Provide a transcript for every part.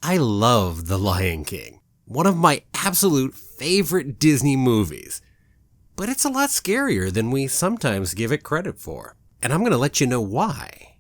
I love The Lion King, one of my absolute favorite Disney movies. But it's a lot scarier than we sometimes give it credit for. And I'm going to let you know why.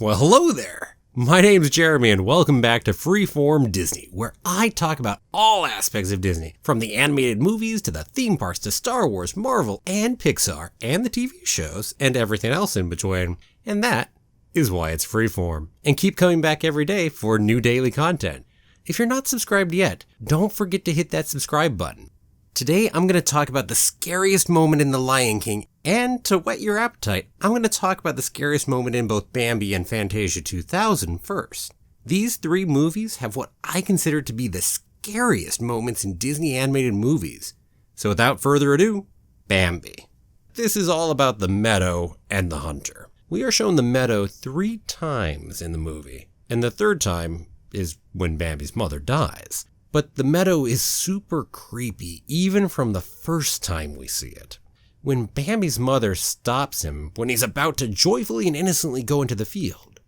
Well, hello there. My name's Jeremy and welcome back to Freeform Disney, where I talk about all aspects of Disney, from the animated movies to the theme parks to Star Wars, Marvel, and Pixar, and the TV shows, and everything else in between. And that is why it's Freeform. And keep coming back every day for new daily content. If you're not subscribed yet, don't forget to hit that subscribe button. Today, I'm going to talk about the scariest moment in The Lion King, and to whet your appetite, I'm going to talk about the scariest moment in both Bambi and Fantasia 2000 first. These three movies have what I consider to be the scariest moments in Disney animated movies. So without further ado, Bambi. This is all about the meadow and the hunter. We are shown the meadow 3 times in the movie, and the third time is when Bambi's mother dies. But the meadow is super creepy, even from the first time we see it. When Bambi's mother stops him when he's about to joyfully and innocently go into the field.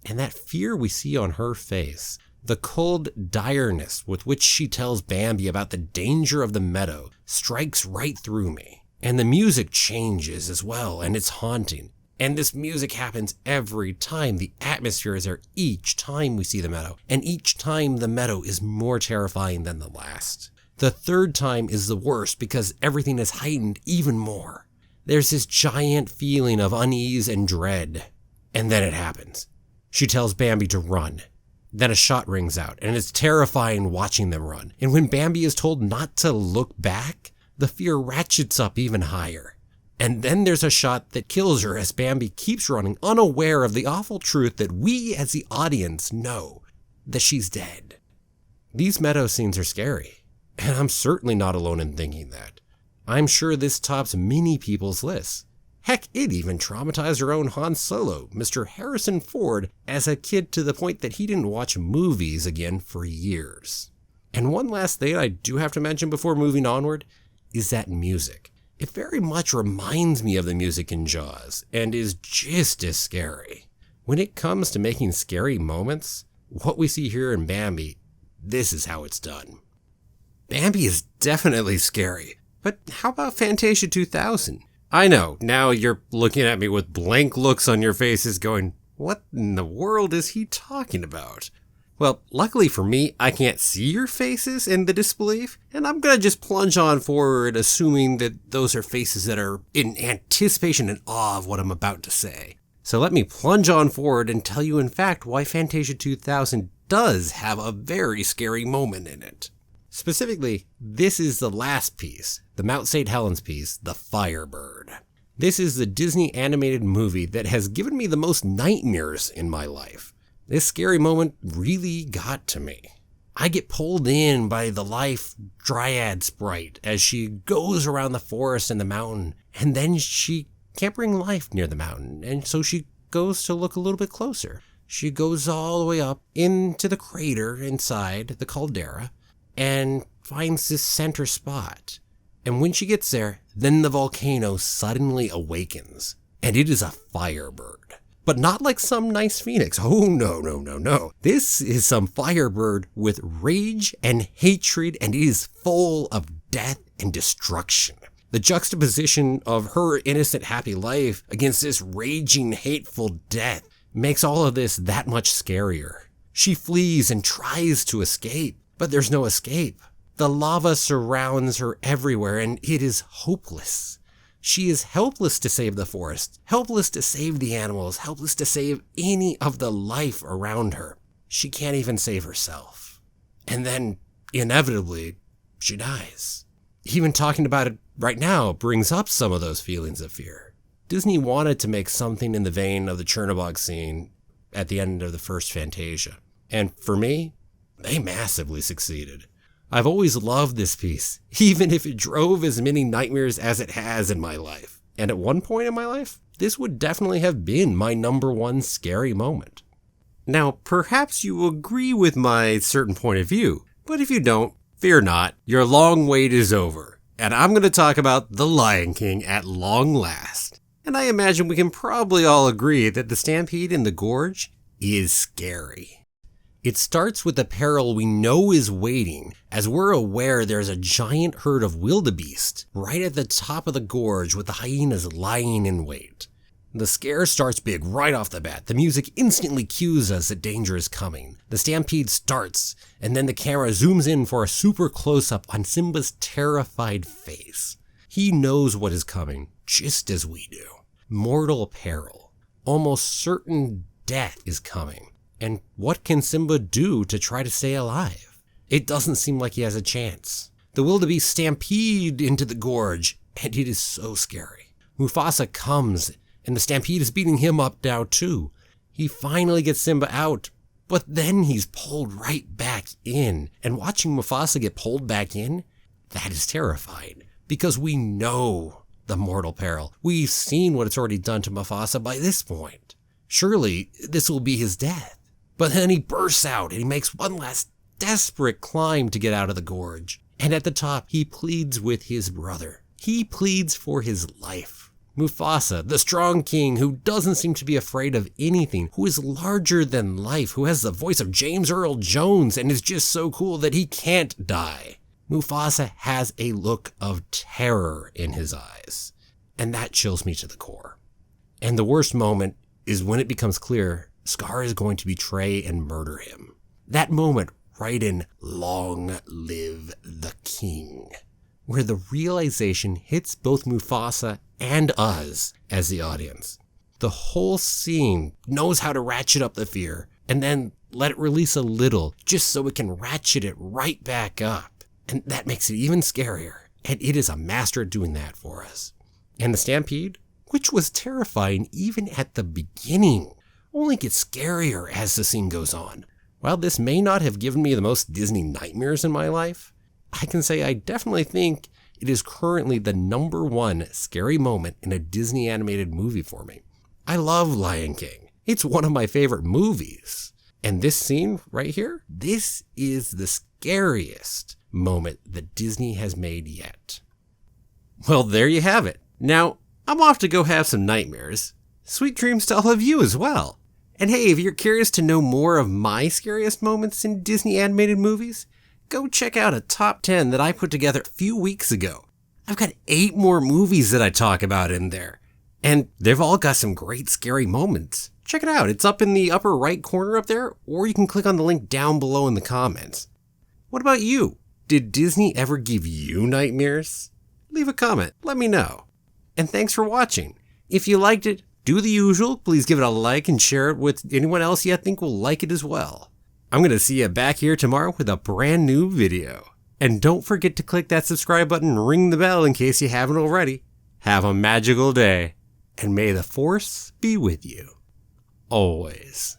And that fear we see on her face, the cold direness with which she tells Bambi about the danger of the meadow, strikes right through me. And the music changes as well, and it's haunting. And this music happens every time. The atmosphere is there each time we see the meadow. And each time the meadow is more terrifying than the last. The third time is the worst because everything is heightened even more. There's this giant feeling of unease and dread. And then it happens. She tells Bambi to run. Then a shot rings out, and it's terrifying watching them run. And when Bambi is told not to look back, the fear ratchets up even higher. And then there's a shot that kills her as Bambi keeps running, unaware of the awful truth that we as the audience know, that she's dead. These meadow scenes are scary, and I'm certainly not alone in thinking that. I'm sure this tops many people's lists. Heck, it even traumatized our own Han Solo, Mr. Harrison Ford, as a kid to the point that he didn't watch movies again for years. And one last thing I do have to mention before moving onward is that music. It very much reminds me of the music in Jaws, and is just as scary. When it comes to making scary moments, what we see here in Bambi, this is how it's done. Bambi is definitely scary, but how about Fantasia 2000? I know, now you're looking at me with blank looks on your faces going, what in the world is he talking about? Well, luckily for me, I can't see your faces in the disbelief, and I'm going to just plunge on forward assuming that those are faces that are in anticipation and awe of what I'm about to say. So let me plunge on forward and tell you in fact why Fantasia 2000 does have a very scary moment in it. Specifically, this is the last piece, the Mount St. Helens piece, The Firebird. This is the Disney animated movie that has given me the most nightmares in my life. This scary moment really got to me. I get pulled in by the life dryad sprite as she goes around the forest and the mountain, and then she can't bring life near the mountain, and so she goes to look a little bit closer. She goes all the way up into the crater inside the caldera and finds this center spot. And when she gets there, then the volcano suddenly awakens, and it is a firebird. But not like some nice phoenix. Oh, no. This is some firebird with rage and hatred, and it is full of death and destruction. The juxtaposition of her innocent, happy life against this raging, hateful death makes all of this that much scarier. She flees and tries to escape, but there's no escape. The lava surrounds her everywhere, and it is hopeless. She is helpless to save the forest, helpless to save the animals, helpless to save any of the life around her. She can't even save herself. And then, inevitably, she dies. Even talking about it right now brings up some of those feelings of fear. Disney wanted to make something in the vein of the Chernobog scene at the end of the first Fantasia. And for me, they massively succeeded. I've always loved this piece, even if it drove as many nightmares as it has in my life. And at one point in my life, this would definitely have been my #1 scary moment. Now, perhaps you agree with my certain point of view, But if you don't, fear not, your long wait is over. And I'm going to talk about The Lion King at long last. And I imagine we can probably all agree that the Stampede in the Gorge is scary. It starts with the peril we know is waiting, as we're aware there's a giant herd of wildebeest right at the top of the gorge with the hyenas lying in wait. The scare starts big right off the bat. The music instantly cues us that danger is coming. The stampede starts, and then the camera zooms in for a super close-up on Simba's terrified face. He knows what is coming, just as we do. Mortal peril. Almost certain death is coming. And what can Simba do to try to stay alive? It doesn't seem like he has a chance. The wildebeest stampede into the gorge, and it is so scary. Mufasa comes, and the stampede is beating him up now too. He finally gets Simba out, but then he's pulled right back in. And watching Mufasa get pulled back in, that is terrifying, because we know the mortal peril. We've seen what it's already done to Mufasa by this point. Surely this will be his death. But then he bursts out and he makes one last desperate climb to get out of the gorge. And at the top, he pleads with his brother. He pleads for his life. Mufasa, the strong king who doesn't seem to be afraid of anything, who is larger than life, who has the voice of James Earl Jones and is just so cool that he can't die. Mufasa has a look of terror in his eyes. And that chills me to the core. And the worst moment is when it becomes clear Scar is going to betray and murder him. That moment right in Long Live the King, where the realization hits both Mufasa and us as the audience. The whole scene knows how to ratchet up the fear and then let it release a little just so it can ratchet it right back up. And that makes it even scarier. And it is a master at doing that for us. And the stampede, which was terrifying even at the beginning, only gets scarier as the scene goes on. While this may not have given me the most Disney nightmares in my life, I can say I definitely think it is currently the #1 scary moment in a Disney animated movie for me. I love Lion King. It's one of my favorite movies. And this scene right here, this is the scariest moment that Disney has made yet. Well, there you have it. Now, I'm off to go have some nightmares. Sweet dreams to all of you as well. And hey, if you're curious to know more of my scariest moments in Disney animated movies, go check out a top 10 that I put together a few weeks ago. I've got 8 more movies that I talk about in there, and they've all got some great scary moments. Check it out. It's up in the upper right corner up there, or you can click on the link down below in the comments. What about you? Did Disney ever give you nightmares? Leave a comment. Let me know. And thanks for watching. If you liked it, do the usual. Please give it a like and share it with anyone else you think will like it as well. I'm going to see you back here tomorrow with a brand new video. And don't forget to click that subscribe button and ring the bell in case you haven't already. Have a magical day, and may the Force be with you. Always.